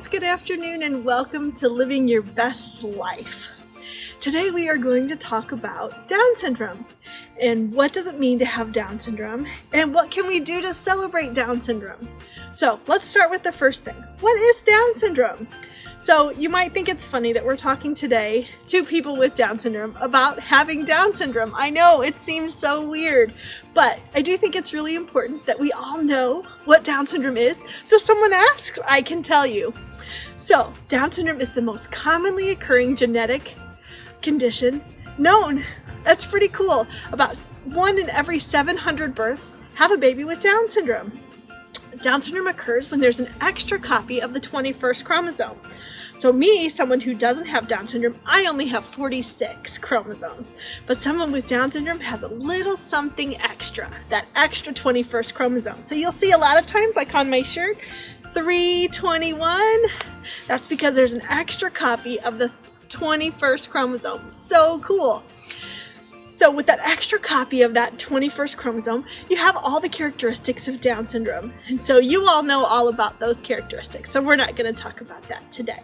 friends, good afternoon and welcome to Living Your Best Life. Today we are going to talk about Down syndrome and what does it mean to have Down syndrome and what can we do to celebrate Down syndrome. So let's start with the first thing. What is Down syndrome? So you might think it's funny that we're talking today to people with Down syndrome about having Down syndrome. I know it seems so weird, but I do think it's really important that we all know what Down syndrome is. So if someone asks, I can tell you. So Down syndrome is the most commonly occurring genetic condition known. That's pretty cool. About 1 in every 700 births have a baby with Down syndrome. Down syndrome occurs when there's an extra copy of the 21st chromosome. So me, someone who doesn't have Down syndrome, I only have 46 chromosomes. But someone with Down syndrome has a little something extra, that extra 21st chromosome. So you'll see a lot of times, like on my shirt, 321. That's because there's an extra copy of the 21st chromosome. So cool. So with that extra copy of that 21st chromosome, you have all the characteristics of Down syndrome. And so you all know all about those characteristics. So we're not going to talk about that today.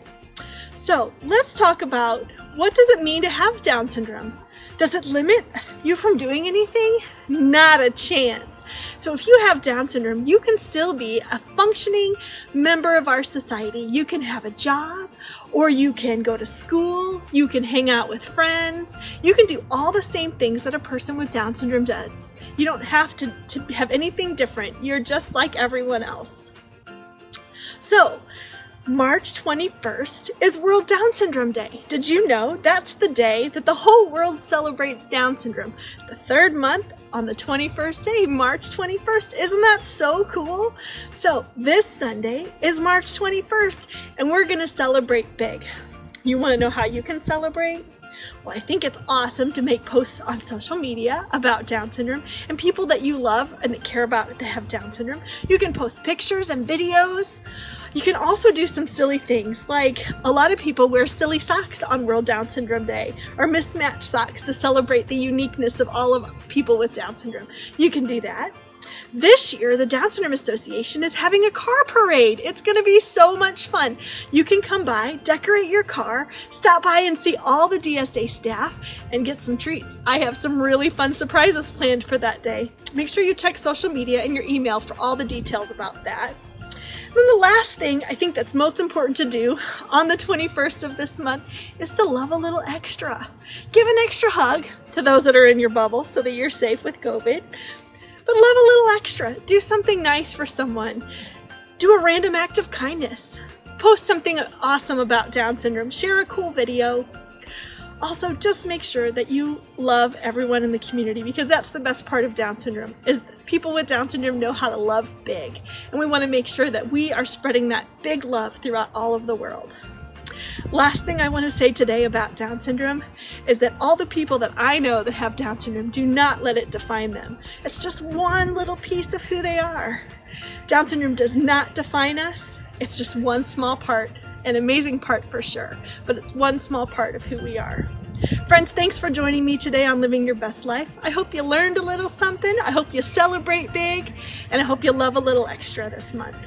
So let's talk about what does it mean to have Down syndrome? Does it limit you from doing anything? Not a chance. So if you have Down syndrome, you can still be a functioning member of our society. You can have a job, or you can go to school, you can hang out with friends, you can do all the same things that a person with Down syndrome does. You don't have to have anything different. You're just like everyone else. So, March 21st is World Down Syndrome Day. Did you know that's the day that the whole world celebrates Down syndrome? The third month on the 21st day, March 21st. Isn't that so cool? So this Sunday is March 21st and we're gonna celebrate big. You wanna know how you can celebrate? Well, I think it's awesome to make posts on social media about Down syndrome and people that you love and that care about that have Down syndrome. You can post pictures and videos. You can also do some silly things, like a lot of people wear silly socks on World Down Syndrome Day or mismatched socks to celebrate the uniqueness of all of people with Down syndrome. You can do that. This year, the Down Syndrome Association is having a car parade. It's going to be so much fun. You can come by, decorate your car, stop by and see all the DSA staff, and get some treats. I have some really fun surprises planned for that day. Make sure you check social media and your email for all the details about that. And then the last thing I think that's most important to do on the 21st of this month is to love a little extra. Give an extra hug to those that are in your bubble so that you're safe with COVID. But love a little extra. Do something nice for someone. Do a random act of kindness. Post something awesome about Down syndrome. Share a cool video. Also, just make sure that you love everyone in the community because that's the best part of Down syndrome is people with Down syndrome know how to love big. And we want to make sure that we are spreading that big love throughout all of the world. Last thing I want to say today about Down syndrome is that all the people that I know that have Down syndrome do not let it define them. It's just one little piece of who they are. Down syndrome does not define us. It's just one small part, an amazing part for sure, but it's one small part of who we are. Friends, thanks for joining me today on Living Your Best Life. I hope you learned a little something. I hope you celebrate big, and I hope you love a little extra this month.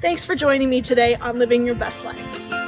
Thanks for joining me today on Living Your Best Life.